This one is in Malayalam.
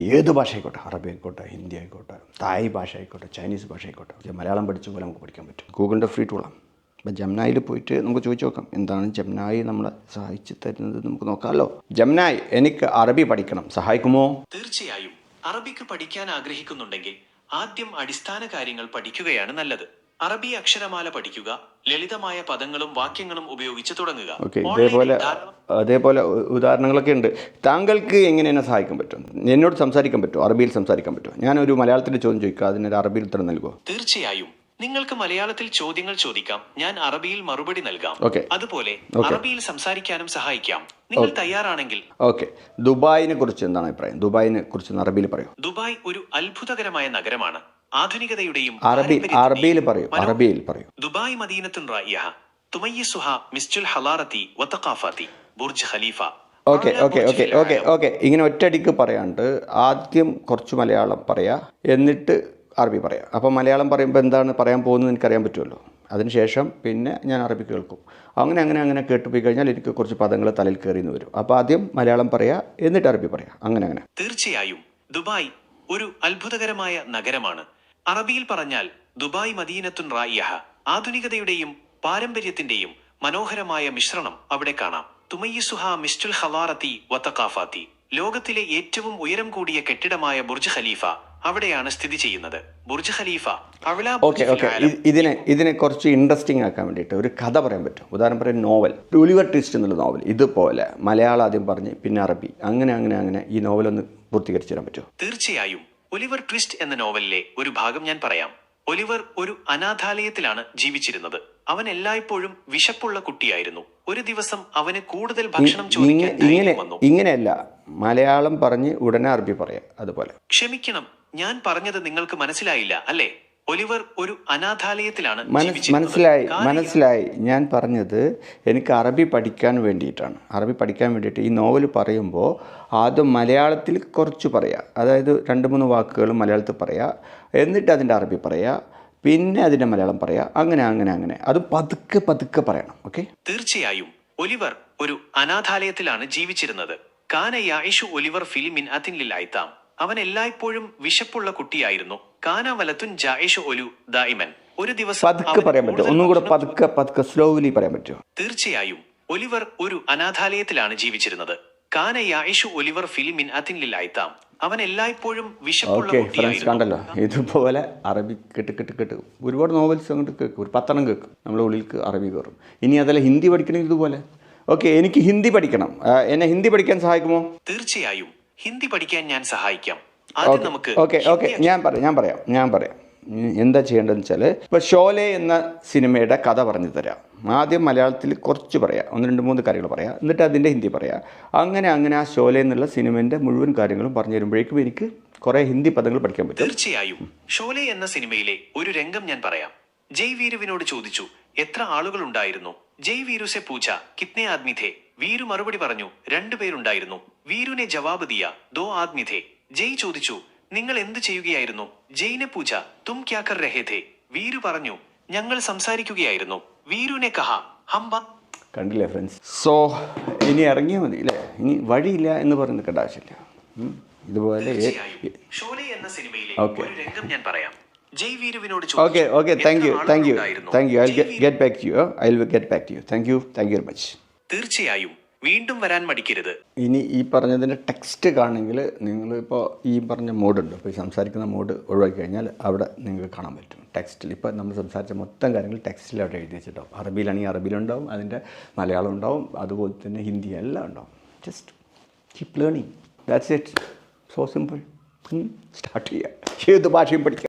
ഏത് ഭാഷ ആയിക്കോട്ടെ, അറബി ആയിക്കോട്ടെ, ഹിന്ദി ആയിക്കോട്ടെ, തായ് ഭാഷ ആയിക്കോട്ടെ, ചൈനീസ് ഭാഷ ആയിക്കോട്ടെ, മലയാളം പഠിച്ച പോലെ നമുക്ക് പഠിക്കാൻ പറ്റും. ഗൂഗിളിൻ്റെ ഫ്രീ ടൂളാണ്. അപ്പം ജംനായിൽ പോയിട്ട് നമുക്ക് ചോദിച്ചു നോക്കാം, എന്താണ് ജംനായി നമ്മളെ സഹായിച്ച് തരുന്നത് നമുക്ക് നോക്കാമല്ലോ. ജംനായി, എനിക്ക് അറബി പഠിക്കണം, സഹായിക്കുമോ? തീർച്ചയായും. അറബിക്ക് പഠിക്കാൻ ആഗ്രഹിക്കുന്നുണ്ടെങ്കിൽ ആദ്യം അടിസ്ഥാന കാര്യങ്ങൾ പഠിക്കുകയാണ് നല്ലത്. അറബി അക്ഷരമാല പഠിക്കുക, ലളിതമായ പദങ്ങളും വാക്യങ്ങളും ഉപയോഗിച്ച് തുടങ്ങുക. ഓക്കെ, അതേപോലെ ഉദാഹരണങ്ങളൊക്കെ ഉണ്ട്. താങ്കൾക്ക് എങ്ങനെ എന്നെ സഹായിക്കാൻ പറ്റും? എന്നോട് സംസാരിക്കാൻ പറ്റുമോ? അറബിയിൽ സംസാരിക്കാൻ പറ്റുമോ? ഞാനൊരു മലയാളത്തിൽ ചോദ്യം ചോദിക്കുക, അതിനൊരു അറബിയിൽ ഉത്തരം നൽകുമോ? തീർച്ചയായും. നിങ്ങൾക്ക് മലയാളത്തിൽ ചോദ്യങ്ങൾ ചോദിക്കാം, ഞാൻ അറബിയിൽ മറുപടി നൽകാം. അതുപോലെ അറബിയിൽ സംസാരിക്കാനും സഹായിക്കാം. നിങ്ങൾ തയ്യാറാണെങ്കിൽ. ഓക്കെ, ദുബായിനെ കുറിച്ച് എന്താണ് അഭിപ്രായം? ദുബായിനെ കുറിച്ച് അറബിയിൽ പറയൂ. ദുബായ് ഒരു അത്ഭുതകരമായ നഗരമാണ്. ആധുനികതയുടെയും അറബിയിൽ പറയൂ. ദുബായ് മദീനത്തുൻ റായിഹ തുമയ്യിസുഹ മിസ്ജുൽ ഹലാറത്തി വതഖാഫാത്തി ബുർജ് ഖലീഫ. ഓക്കെ, ഇങ്ങനെ ഒറ്റയടിക്ക് പറയാണ്ട് ആദ്യം കുറച്ച് മലയാളം പറയാ, എന്നിട്ട് അറബി പറയാം. അപ്പോൾ മലയാളം പറയുമ്പോൾ എന്താണ് പറയാൻ പോകുന്നത് എനിക്കറിയാൻ പറ്റുമല്ലോ. അതിനുശേഷം പിന്നെ ഞാൻ അറബി കേൾക്കും. അങ്ങനെ കേട്ടുപോയി കഴിഞ്ഞാൽ എനിക്ക് കുറച്ച് പദങ്ങൾ തലയിൽ കയറിയെന്ന് വരും. അപ്പോൾ ആദ്യം മലയാളം പറയാ, എന്നിട്ട് അറബി പറയാം. അങ്ങനെ. തീർച്ചയായും. ദുബായ് ഒരു അത്ഭുതകരമായ നഗരമാണ്. അറബിയിൽ പറഞ്ഞാൽ ദുബായ് മദീനത്തുൻ റായിഹ. ആധുനികതയുടെയും പാരമ്പര്യത്തിന്റെയും മനോഹരമായ മിശ്രണം അവിടെ കാണാം. തുമയ്യിസുഹ മിസ്റ്റുൽ ഹലാറത്തി വതഖാഫാത്തി. ലോകത്തിലെ ഏറ്റവും ഉയരം കൂടിയ കെട്ടിടമായ ബുർജ് ഖലീഫ അവിടെയാണ് സ്ഥിതി ചെയ്യുന്നത്. ബുർജ് ഖലീഫ ഇതിനെ കുറച്ച് ഇൻട്രസ്റ്റിംഗ് ആക്കാൻ വേണ്ടിയിട്ട് ഒരു കഥ പറയാൻ പറ്റും. ഉദാഹരണം പറയാൻ, നോവൽ ഒലിവർ ട്വിസ്റ്റ് എന്നുള്ള നോവൽ ഇതുപോലെ മലയാളം ആദ്യം പറഞ്ഞ് പിന്നെ അറബി, അങ്ങനെ ഈ നോവലൊന്ന് പൂർത്തീകരിച്ചു തരാൻ പറ്റുമോ? തീർച്ചയായും. ഒലിവർ ട്വിസ്റ്റ് എന്ന നോവലിലെ ഒരു ഭാഗം ഞാൻ പറയാം. ഒലിവർ ഒരു അനാഥാലയത്തിലാണ് ജീവിച്ചിരുന്നത്. അവൻ എല്ലായ്പ്പോഴും വിശപ്പുള്ള കുട്ടിയായിരുന്നു. ഒരു ദിവസം അവന് കൂടുതൽ ഭക്ഷണം ചോദിക്കാൻ വന്നു. ഇങ്ങനെയല്ല, മലയാളം പറഞ്ഞ് ഉടനെ അറബി പറയാം. അതുപോലെ. ക്ഷമിക്കണം, ഞാൻ പറഞ്ഞത് നിങ്ങൾക്ക് മനസ്സിലായില്ല അല്ലേ? ഒലിവർ ഒരു അനാഥാലയത്തിലാണ് മനസ്സിലായി. ഞാൻ പറഞ്ഞത് എനിക്ക് അറബി പഠിക്കാൻ വേണ്ടിയിട്ടാണ്. അറബി പഠിക്കാൻ വേണ്ടിയിട്ട് ഈ നോവൽ പറയുമ്പോൾ ആദ്യം മലയാളത്തിൽ കുറച്ച് പറയാം, അതായത് 2-3 വാക്കുകൾ മലയാളത്തിൽ പറയാം, എന്നിട്ട് അതിൻ്റെ അറബി പറയാം, പിന്നെ അതിൻ്റെ മലയാളം പറയാം. അങ്ങനെ അത് പതുക്കെ പറയണം. ഓക്കെ. തീർച്ചയായും. ഒലിവർ ഒരു അനാഥാലയത്തിലാണ് ജീവിച്ചിരുന്നത്. കാന യായിഷു ഒലിവർ ഫിലിമിൻ അതിൻലിൽ ഐതാം. അവൻ എല്ലായ്പ്പോഴും വിശപ്പുള്ള കുട്ടിയായിരുന്നു. കാന വലത്തുൻ ജായിഷു ഒലു ദായിമൻ. ഒരു ദിവസം പതുക്കെ പറയാൻ പറ്റുമോ? ഒന്നും കൂടെ പതുക്കെ സ്ലോലി പറയാൻ പറ്റുമോ? തീർച്ചയായും. ഒലിവർ ഒരു അനാഥാലയത്തിലാണ് ജീവിച്ചിരുന്നത്. കാന യായിഷു ഒലിവർ ഫിലിമിൻ അതിൻലിൽ ഐതാം. അവൻ എല്ലായ്പ്പോഴും വിശപ്പുള്ള കുട്ടിയായിരുന്നു. കണ്ടല്ലോ, ഇതുപോലെ അറബി കേട്ട് ഒരുപാട് നോവൽസ് അങ്ങോട്ട് കേൾക്കും. ഒരു 10 കേൾക്കും, നമ്മുടെ ഉള്ളിലേക്ക് അറബി കയറും. ഇനി അതല്ല ഹിന്ദി പഠിക്കണമെങ്കിൽ ഇതുപോലെ. ഓക്കെ, എനിക്ക് ഹിന്ദി പഠിക്കണം, എന്നെ ഹിന്ദി പഠിക്കാൻ സഹായിക്കുമോ? തീർച്ചയായും. ഹിന്ദി പഠിക്കാൻ ഞാൻ സഹായിക്കാം. ഓക്കെ, ഞാൻ പറയാം എന്താ ചെയ്യേണ്ടതെന്ന് വെച്ചാൽ, ഇപ്പോൾ ഷോലെ എന്ന സിനിമയുടെ കഥ പറഞ്ഞു തരാം. ആദ്യം മലയാളത്തിൽ കുറച്ച് പറയാം, 1-2-3 കാര്യങ്ങൾ പറയാം, എന്നിട്ട് അതിൻ്റെ ഹിന്ദി പറയാം. അങ്ങനെ ആ ഷോലെ എന്നുള്ള സിനിമേൻ്റെ മുഴുവൻ കാര്യങ്ങളും പറഞ്ഞു തരുമ്പോഴേക്കും എനിക്ക് കുറേ ഹിന്ദി പദങ്ങൾ പഠിക്കാൻ പറ്റും. തീർച്ചയായും. ഷോലെ എന്ന സിനിമയിലെ ഒരു രംഗം ഞാൻ പറയാം. ജയ് വീരുവിനോട് ചോദിച്ചു, എത്ര ആളുകൾ ഉണ്ടായിരുന്നു? ജയ് വീരു സെ പൂച്ച കിത്നെ ആദ്മി ഥേ. വീരു മറുപടി പറഞ്ഞു, 2 പേരുണ്ടായിരുന്നു. വീരുനെ ജവാബ് ദിയ 2 ആദ്മി ഥേ. ജയ് ചോദിച്ചു, നിങ്ങൾ എന്ത് ചെയ്യുകയായിരുന്നു? ജയ്നെ പൂച്ച തും ക്യാ കർ രഹേ ഥേ. വീരു പറഞ്ഞു, ഞങ്ങൾ സംസാരിക്കുകയായിരുന്നു. വീരുനെ കഹ ഹംബ. കണ്ടില്ലേ ഫ്രണ്ട്സ്? സോ ഇനി ഇറങ്ങിയാൽ മതി അല്ലേ? ഇനി വഴിയില്ല എന്ന് പറയുന്നത് കേട്ട ആവശ്യമില്ല. ഇതുപോലെ ഷോലെ എന്ന സിനിമയിലെ ഒരു രംഗം ഞാൻ പറയാം. ജയ് വീരുവിനോട് okay, thank you. I will get back to you. Thank you very much. തീർച്ചയായും. വീണ്ടും വരാൻ മടിക്കരുത്. ഇനി ഈ പറഞ്ഞതിൻ്റെ ടെക്സ്റ്റ് കാണണമെങ്കിൽ നിങ്ങളിപ്പോൾ ഈ പറഞ്ഞ മോഡുണ്ട്, ഇപ്പോൾ ഈ സംസാരിക്കുന്ന മോഡ് ഒഴിവാക്കി കഴിഞ്ഞാൽ അവിടെ നിങ്ങൾക്ക് കാണാൻ പറ്റും. ടെക്സ്റ്റിൽ ഇപ്പോൾ നമ്മൾ സംസാരിച്ച മൊത്തം കാര്യങ്ങൾ ടെക്സ്റ്റിൽ അവിടെ എഴുതി വെച്ചിട്ടുണ്ടാവും. അറബിയിലാണെങ്കിൽ അറബിയിലുണ്ടാവും, അതിൻ്റെ മലയാളം ഉണ്ടാവും, അതുപോലെ തന്നെ ഹിന്ദി എല്ലാം ഉണ്ടാവും. Just keep learning, that's it. So simple. Start ചെയ്യുക, ഏത് ഭാഷയും പഠിക്കുക.